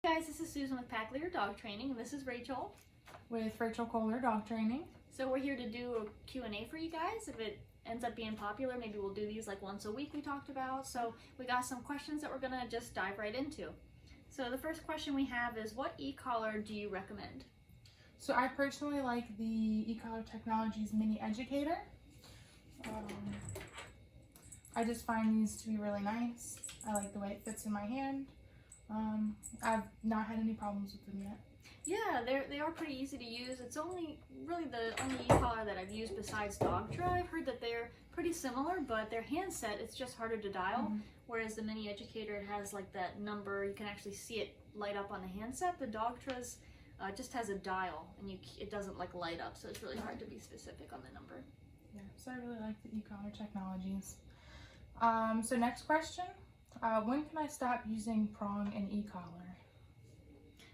Hey guys, this is Susan with Pack Leader Dog Training, and this is Rachel with Rachel Kohler Dog Training. So we're here to do a Q&A for you guys. If it ends up being popular, maybe we'll do these like once a week we talked about. So we got some questions that we're gonna just dive right into. So the first question we have is, what e-collar do you recommend? So I personally like the ecollar Technologies Mini Educator. I just find these to be really nice. I like the way it fits in my hand. I've not had any problems with them yet. Yeah, they are pretty easy to use. It's really the only e-collar that I've used besides Dogtra. I've heard that they're pretty similar, but their handset, it's just harder to dial. Whereas the Mini Educator, it has like that number, you can actually see it light up on the handset. The Dogtra's just has a dial, and it doesn't like light up, so it's really hard to be specific on the number. Yeah, so I really like the ecollar Technologies. So next question, when can I stop using prong and e-collar?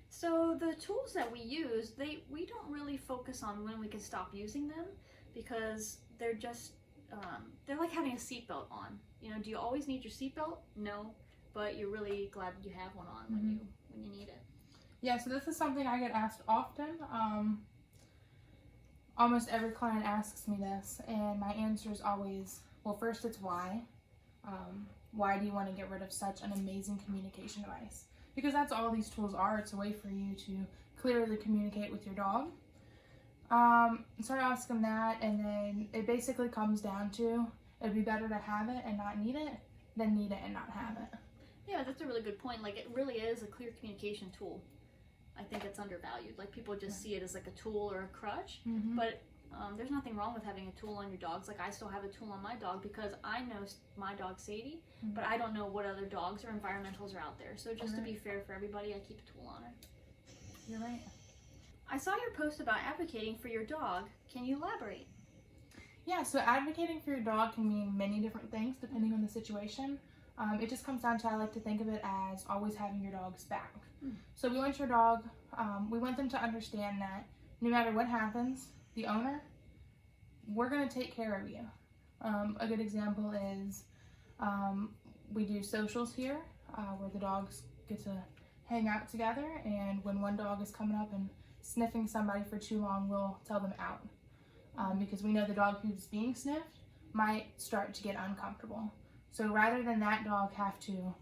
So the tools that we use, we don't really focus on when we can stop using them, because they're just they're like having a seatbelt on. You know, do you always need your seatbelt? No, but you're really glad you have one on when you need it. Yeah, so this is something I get asked often. Almost every client asks me this, and my answer is always, well, first it's why. Why do you want to get rid of such an amazing communication device? Because that's all these tools are. It's a way for you to clearly communicate with your dog. So I ask them that, and then it basically comes down to, it'd be better to have it and not need it than need it and not have it. Yeah, that's a really good point. Like, it really is a clear communication tool. I think it's undervalued. Like, people just see it as like a tool or a crutch, but there's nothing wrong with having a tool on your dogs. Like, I still have a tool on my dog because I know my dog Sadie, but I don't know what other dogs or environmentals are out there. So just to be fair for everybody, I keep a tool on her. You're right. I saw your post about advocating for your dog. Can you elaborate? Yeah, so advocating for your dog can mean many different things depending on the situation. It just comes down to, I like to think of it as always having your dog's back. So we want your dog, we want them to understand that no matter what happens, the owner, we're going to take care of you. A good example is we do socials here where the dogs get to hang out together, and when one dog is coming up and sniffing somebody for too long, we'll tell them out. Because we know the dog who's being sniffed might start to get uncomfortable. So rather than that dog have to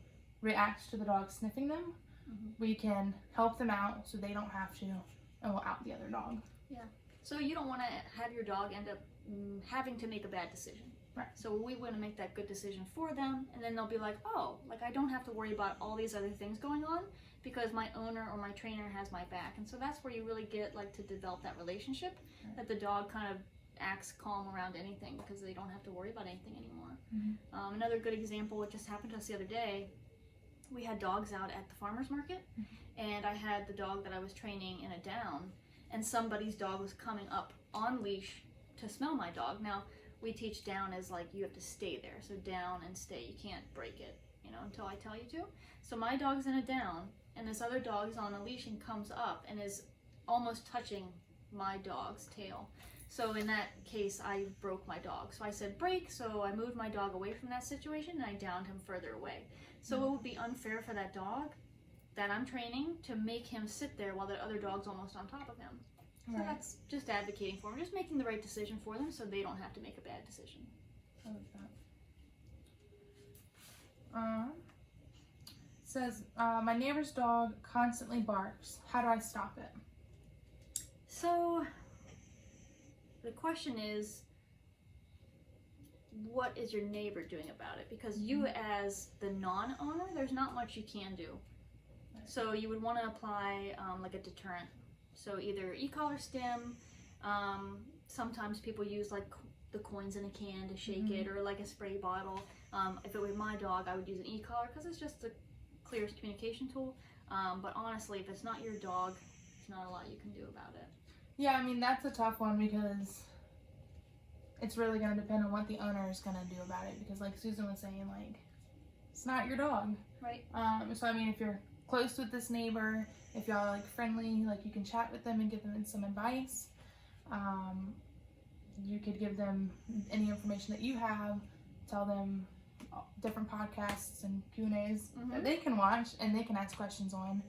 react to the dog sniffing them, we can help them out so they don't have to, and we'll out the other dog. Yeah. So you don't want to have your dog end up having to make a bad decision. Right. So we want to make that good decision for them, and then they'll be like, oh, like I don't have to worry about all these other things going on because my owner or my trainer has my back. And so that's where you really get like to develop that relationship, that the dog kind of acts calm around anything because they don't have to worry about anything anymore. Another good example, what just happened to us the other day, we had dogs out at the farmer's market, and I had the dog that I was training in a down, and somebody's dog was coming up on leash to smell my dog. Now, we teach down as like you have to stay there, so down and stay. You can't break it, you know, until I tell you to. So my dog's in a down, and this other dog is on a leash and comes up and is almost touching my dog's tail. So in that case, I broke my dog. So I said break, so I moved my dog away from that situation and I downed him further away. So it would be unfair for that dog that I'm training to make him sit there while that other dog's almost on top of him. So that's just advocating for them, just making the right decision for them so they don't have to make a bad decision. I like that. Says, my neighbor's dog constantly barks. How do I stop it? So the question is, what is your neighbor doing about it? Because you as the non-owner, there's not much you can do. So you would want to apply like a deterrent. So either e-collar stim, sometimes people use like the coins in a can to shake it, or like a spray bottle. If it were my dog, I would use an e-collar because it's just the clearest communication tool. But honestly, if it's not your dog, there's not a lot you can do about it. Yeah, I mean, that's a tough one because it's really going to depend on what the owner is going to do about it. Because like Susan was saying, like, it's not your dog. Right. So I mean, if you're close with this neighbor, if y'all are like friendly, like you can chat with them and give them some advice. You could give them any information that you have, tell them different podcasts and Q&As that they can watch and they can ask questions on.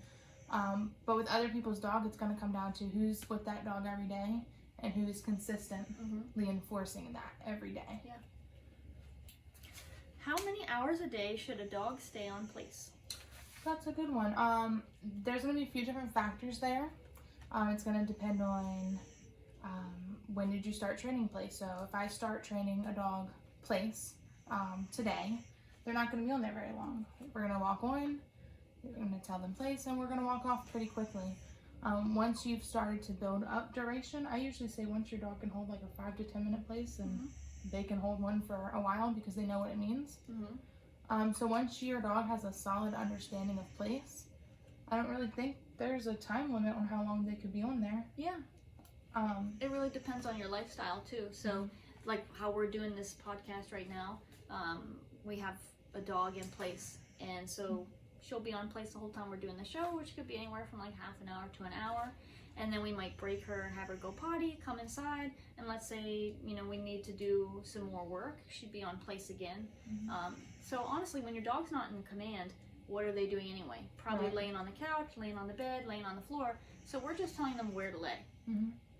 But with other people's dog, it's going to come down to who's with that dog every day and who is consistently enforcing that every day. Yeah. How many hours a day should a dog stay on place? That's a good one. There's going to be a few different factors there. It's going to depend on when did you start training place. So if I start training a dog place today, they're not going to be on there very long. We're going to walk on, we're going to tell them place, and we're going to walk off pretty quickly. Once you've started to build up duration, I usually say once your dog can hold like a 5 to 10 minute place, and they can hold one for a while because they know what it means. So once your dog has a solid understanding of place, I don't really think there's a time limit on how long they could be on there. Yeah. It really depends on your lifestyle too. So like how we're doing this podcast right now, we have a dog in place, and so she'll be on place the whole time we're doing the show, which could be anywhere from like half an hour to an hour. And then we might break her, have her go potty, come inside, and let's say, you know, we need to do some more work, she'd be on place again. So honestly, when your dog's not in command, what are they doing anyway? Probably laying on the couch, laying on the bed, laying on the floor. So we're just telling them where to lay.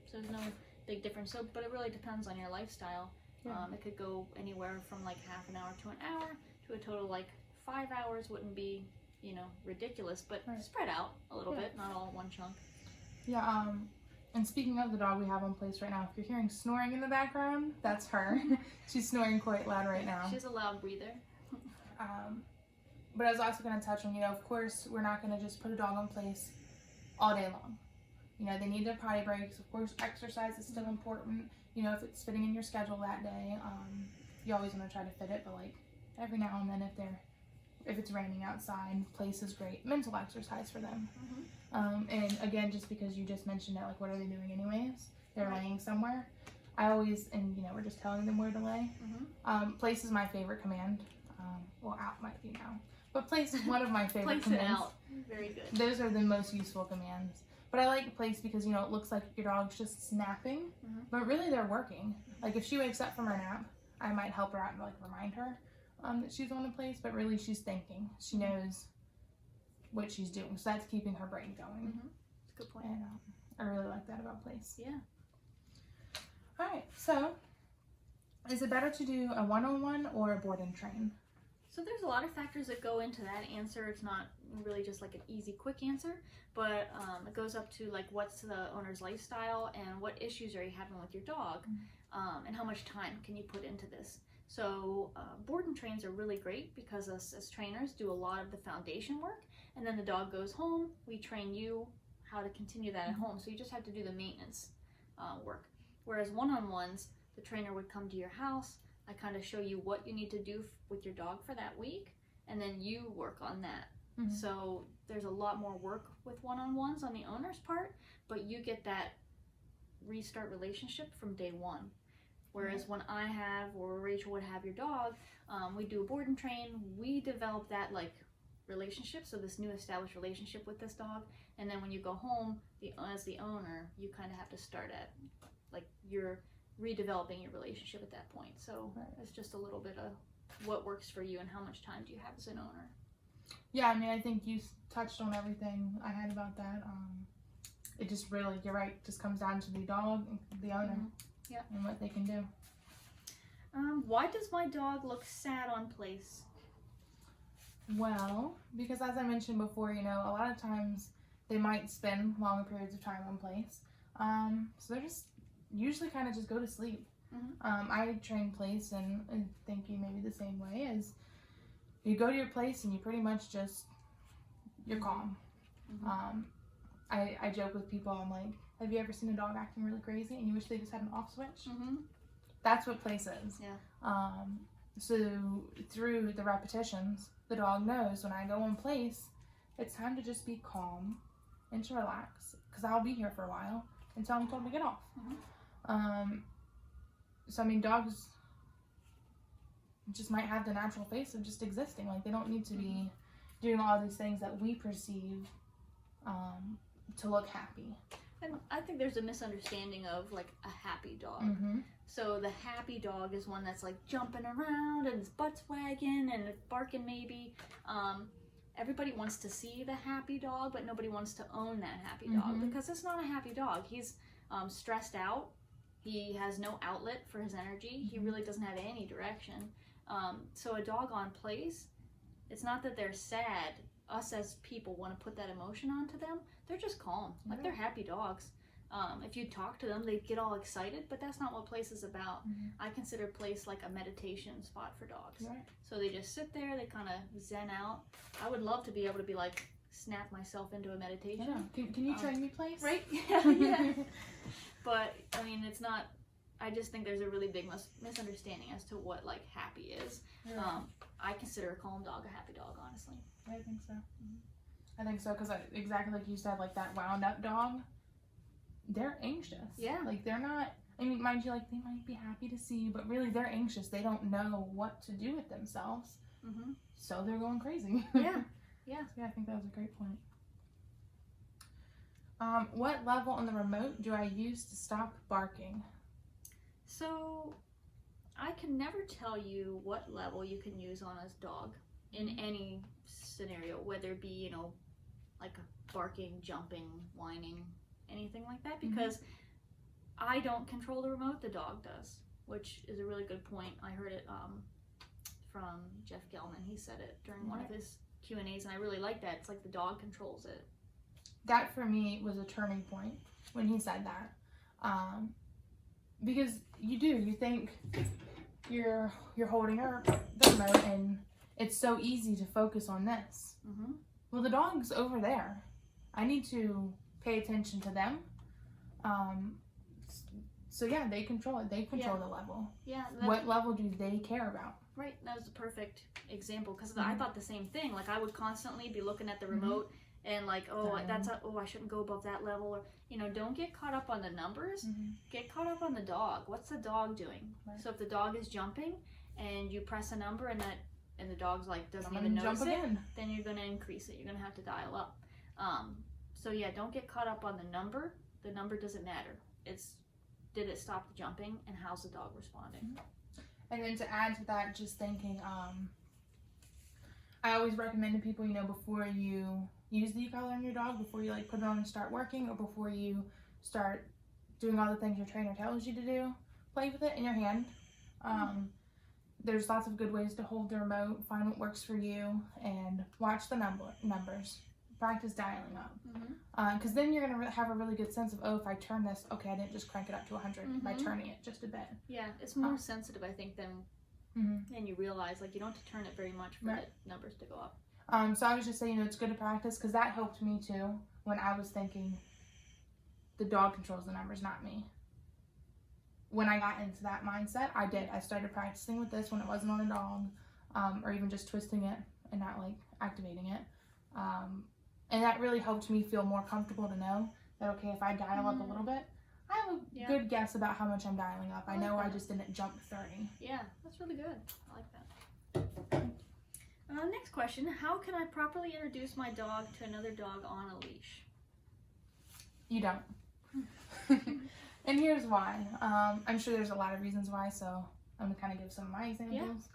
So there's no big difference. So, but it really depends on your lifestyle. It could go anywhere from like half an hour to an hour to a total like 5 hours. Wouldn't be, you know, ridiculous, but spread out a little bit, not all one chunk. Yeah, and speaking of the dog we have on place right now, if you're hearing snoring in the background, that's her. She's snoring quite loud right now. She's a loud breather. But I was also going to touch on, you know, of course, we're not going to just put a dog on place all day long. You know, they need their potty breaks. Of course, exercise is still important. You know, if it's fitting in your schedule that day, you always want to try to fit it, but like every now and then if it's raining outside, place is great. Mental exercise for them. And again, just because you just mentioned it, like what are they doing anyways? They're laying somewhere. I always, and you know, we're just telling them where to lay. Place is my favorite command. Well, out might be now. But place is one of my favorite place commands. It out. Very good. Those are the most useful commands. But I like place because, you know, it looks like your dog's just snapping, but really they're working. Like if she wakes up from her nap, I might help her out and like remind her that she's on a place, but really she's thinking. She knows what she's doing, so that's keeping her brain going. That's a good point. And I really like that about place. Yeah. All right, so is it better to do a one-on-one or a board and train? So there's a lot of factors that go into that answer. It's not really just like an easy, quick answer, but it goes up to like what's the owner's lifestyle and what issues are you having with your dog, and how much time can you put into this. So board and trains are really great because us as trainers do a lot of the foundation work, and then the dog goes home, we train you how to continue that at home. So you just have to do the maintenance work. Whereas one-on-ones, the trainer would come to your house, I kind of show you what you need to do with your dog for that week, and then you work on that. So there's a lot more work with one-on-ones on the owner's part, but you get that restart relationship from day one. Whereas when I have, or Rachel would have your dog, we do a board and train, we develop that like relationship, so this new established relationship with this dog, and then when you go home, as the owner, you kind of have to start at, like, you're redeveloping your relationship at that point. So it's just a little bit of what works for you and how much time do you have as an owner. Yeah, I mean, I think you touched on everything I had about that. It just really, you're right, just comes down to the dog, the owner, and what they can do. Why does my dog look sad on place? Well, because as I mentioned before, you know, a lot of times they might spend longer periods of time on place. So they're just usually kind of just go to sleep. I train place, and I think you may be the same way, as you go to your place and you pretty much just, you're calm. I joke with people, I'm like, have you ever seen a dog acting really crazy and you wish they just had an off switch? That's what place is. So through the repetitions, the dog knows when I go in place, it's time to just be calm and to relax, because I'll be here for a while until I'm told to get off. So I mean, dogs just might have the natural face of just existing. Like, they don't need to be doing all these things that we perceive to look happy. And I think there's a misunderstanding of like a happy dog. So the happy dog is one that's like jumping around and his butt's wagging and it's barking maybe. everybody wants to see the happy dog, but nobody wants to own that happy dog because it's not a happy dog. He's stressed out. He has no outlet for his energy. He really doesn't have any direction. So a dog on place, it's not that they're sad. Us as people want to put that emotion onto them. They're just calm. Like they're happy dogs. If you talk to them, they get all excited, but that's not what place is about. I consider place like a meditation spot for dogs. So they just sit there, they kind of zen out. I would love to be able to be like, snap myself into a meditation. Can you train me, place? Right? Yeah. But, I mean, it's not, I just think there's a really big misunderstanding as to what, like, happy is. I consider a calm dog a happy dog, honestly. I think so. I think so, because exactly like you said, like that wound up dog, they're anxious. Yeah. Like, they're not, I mean, mind you, like, they might be happy to see you, but really they're anxious. They don't know what to do with themselves. So they're going crazy. Yeah. Yeah. So yeah, I think that was a great point. What level on the remote do I use to stop barking? So, I can never tell you what level you can use on a dog in any scenario, whether it be, you know, like barking, jumping, whining, anything like that, because I don't control the remote, the dog does, which is a really good point. I heard it from Jeff Gelman. He said it during one of his Q&As, and I really like that. It's like the dog controls it. That for me was a turning point when he said that, because you think you're holding the remote and it's so easy to focus on this. Well, the dog's over there. I need to pay attention to them. So yeah, they control it. They control the level. Yeah. What level do they care about? Right. That was a perfect example, because I thought the same thing. Like, I would constantly be looking at the remote and like, I shouldn't go above that level, or, you know, don't get caught up on the numbers. Get caught up on the dog. What's the dog doing? So if the dog is jumping and you press a number and the dog's like doesn't even notice it, then you're going to increase it. You're going to have to dial up. So yeah, don't get caught up on the number. The number doesn't matter. It's, did it stop the jumping, and how's the dog responding? And then to add to that, just thinking, I always recommend to people, you know, before you use the ecollar on your dog, before you like put it on and start working, or before you start doing all the things your trainer tells you to do, play with it in your hand. There's lots of good ways to hold the remote, find what works for you, and watch the numbers. Practice dialing up. Because then you're going to have a really good sense of, oh, if I turn this, okay, I didn't just crank it up to 100 by turning it just a bit. Yeah, it's more sensitive, I think, than you realize. Like, you don't have to turn it very much for the numbers to go up. So I was just saying, you know, it's good to practice, because that helped me too when I was thinking the dog controls the numbers, not me. When I got into that mindset, I did. I started practicing with this when it wasn't on a dog, or even just twisting it and not like activating it. And that really helped me feel more comfortable to know that, okay, if I dial up a little bit, I have a good guess about how much I'm dialing up. I know I just didn't jump 30. Yeah, that's really good. I like that. Next question. How can I properly introduce my dog to another dog on a leash? You don't. And here's why. I'm sure there's a lot of reasons why, so I'm going to kind of give some of my examples.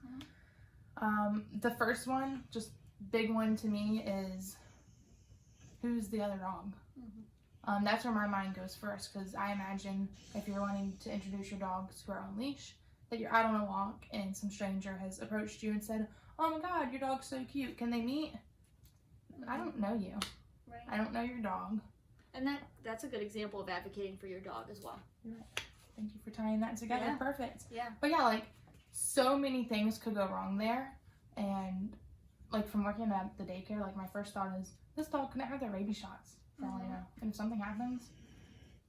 The first one, just big one to me, is who's the other dog? That's where my mind goes first, because I imagine if you're wanting to introduce your dogs who are on leash, that you're out on a walk and some stranger has approached you and said, oh my god, your dog's so cute, can they meet? I don't know you. Right. I don't know your dog. And that's a good example of advocating for your dog as well. You're right. Thank you for tying that together. Yeah. Perfect. Yeah. But yeah, like, so many things could go wrong there. And like, from working at the daycare, like, my first thought is, this dog couldn't have their rabies shots, for all I know. And if something happens,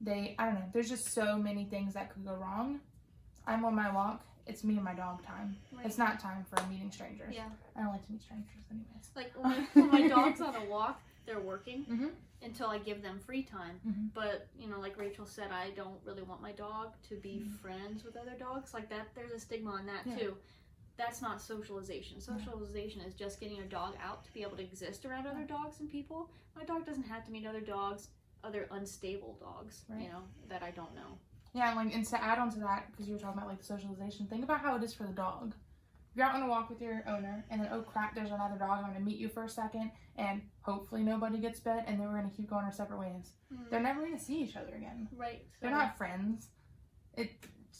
I don't know, there's just so many things that could go wrong. I'm on my walk, it's me and my dog time. Right. It's not time for meeting strangers. Yeah. I don't like to meet strangers anyways. Like, when my dog's on a walk, they're working until I give them free time. But, you know, like Rachel said, I don't really want my dog to be friends with other dogs. Like, that, there's a stigma on that too. That's not socialization. Socialization is just getting your dog out to be able to exist around other dogs and people. My dog doesn't have to meet other dogs, other unstable dogs, you know, that I don't know. Yeah, like, and to add on to that, because you were talking about like the socialization, think about how it is for the dog. you're out on a walk with your owner, and then, oh crap, there's another dog, I'm going to meet you for a second, and hopefully nobody gets bit, and then we're going to keep going our separate ways. They're never going to see each other again. Right. They're not friends. It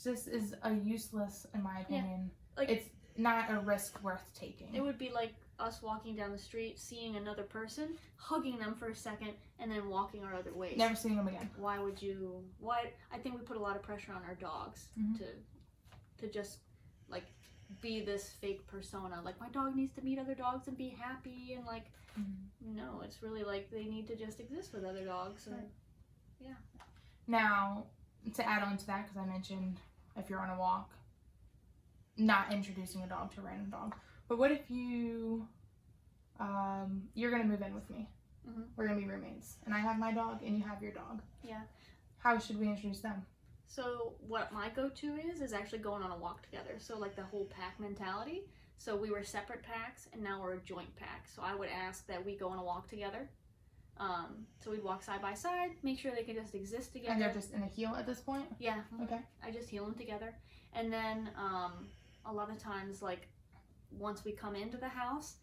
just is a useless, in my opinion. Like, it's not a risk worth taking. It would be like us walking down the street, seeing another person, hugging them for a second, and then walking our other ways. Never seeing them again. Why would you? I think we put a lot of pressure on our dogs to just like be this fake persona. Like, my dog needs to meet other dogs and be happy, and like, no, it's really like they need to just exist with other dogs. And, yeah. Now, to add on to that, because I mentioned if you're on a walk, not introducing a dog to a random dog. But what if you're going to move in with me? We're going to be roommates. And I have my dog and you have your dog. Yeah. How should we introduce them? So what my go-to is actually going on a walk together. So like the whole pack mentality. So we were separate packs and now we're a joint pack. So I would ask that we go on a walk together. So we'd walk side by side, make sure they can just exist together. And they're just in a heel at this point? Yeah. Okay. I just heel them together. And then a lot of times, like, once we come into the house,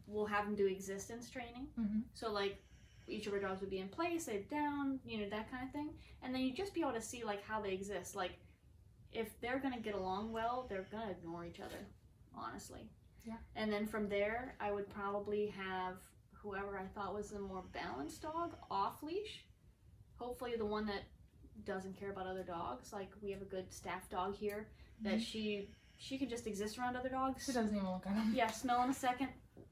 we'll have them do existence training. So like, each of our dogs would be in place, they'd down, you know, that kind of thing. And then you'd just be able to see like how they exist. Like, if they're gonna get along well, they're gonna ignore each other, honestly. Yeah. And then from there, I would probably have whoever I thought was the more balanced dog off leash. Hopefully the one that doesn't care about other dogs. Like, we have a good staff dog here that she can just exist around other dogs. She doesn't even look at them. Yeah, smell in a second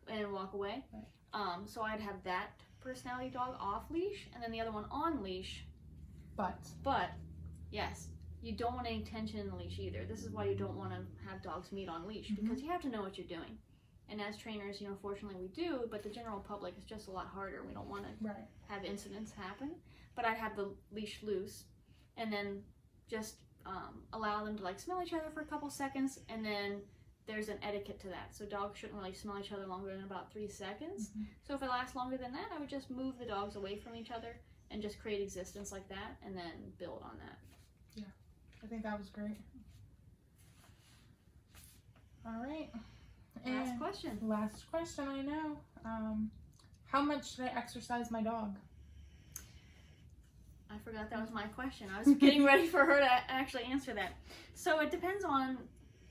and walk away. Right. So I'd have that personality dog off leash, and then the other one on leash. But yes, you don't want any tension in the leash either. This is why you don't want to have dogs meet on leash, because you have to know what you're doing. And as trainers, you know, fortunately we do, but the general public is just a lot harder. We don't want to have incidents happen. But I'd have the leash loose, and then just allow them to like smell each other for a couple seconds, and then there's an etiquette to that. So dogs shouldn't really smell each other longer than about 3 seconds. So if it lasts longer than that, I would just move the dogs away from each other and just create existence like that, and then build on that. Yeah, I think that was great. All right. Last question. Last question, I know. How much should I exercise my dog? I forgot that was my question. I was getting ready for her to actually answer that. So it depends on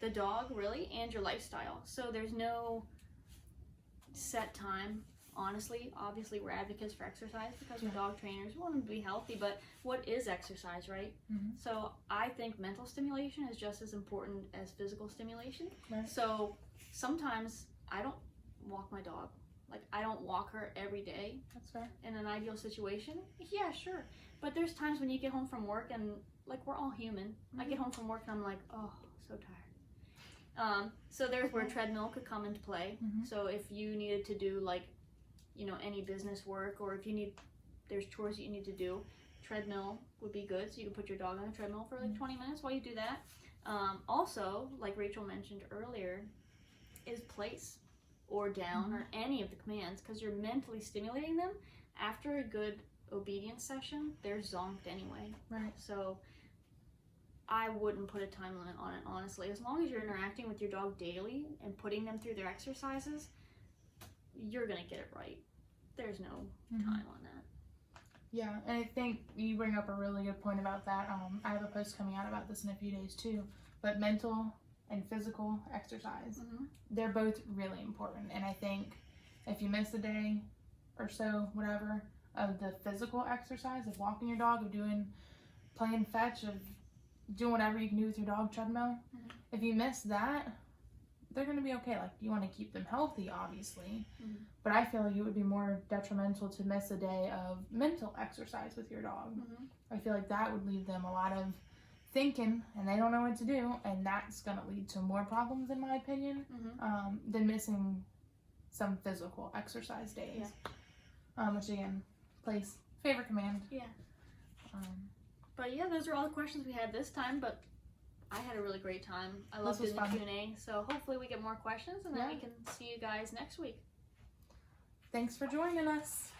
the dog, really, and your lifestyle. So there's no set time, honestly. Obviously, we're advocates for exercise because we're dog trainers. We want them to be healthy, but what is exercise, right? So I think mental stimulation is just as important as physical stimulation. So sometimes I don't walk my dog. Like, I don't walk her every day. That's fair. In an ideal situation, yeah, sure. But there's times when you get home from work and, like, we're all human. I get home from work and I'm like, oh, so tired. So there's where treadmill could come into play. So if you needed to do, like, you know, any business work, or if there's chores that you need to do, treadmill would be good. So you can put your dog on the treadmill for like 20 minutes while you do that. Also, like Rachel mentioned earlier, is place or down or any of the commands, because you're mentally stimulating them. After a good obedience session, they're zonked anyway. Right. So I wouldn't put a time limit on it, honestly. As long as you're interacting with your dog daily and putting them through their exercises, you're gonna get it right. There's no time on that. Yeah, and I think you bring up a really good point about that. I have a post coming out about this in a few days too. But mental and physical exercise, they're both really important. And I think if you miss a day or so, whatever, of the physical exercise, of walking your dog, of playing fetch, of doing whatever you can do with your dog, treadmill, if you miss that, they're going to be okay. Like, you want to keep them healthy, obviously, but I feel like it would be more detrimental to miss a day of mental exercise with your dog. I feel like that would leave them a lot of thinking, and they don't know what to do, and that's going to lead to more problems, in my opinion, than missing some physical exercise days. Which, again, place, favorite command. But yeah, those are all the questions we had this time, but I had a really great time. I loved doing the Q&A, so hopefully we get more questions, and then we can see you guys next week. Thanks for joining us.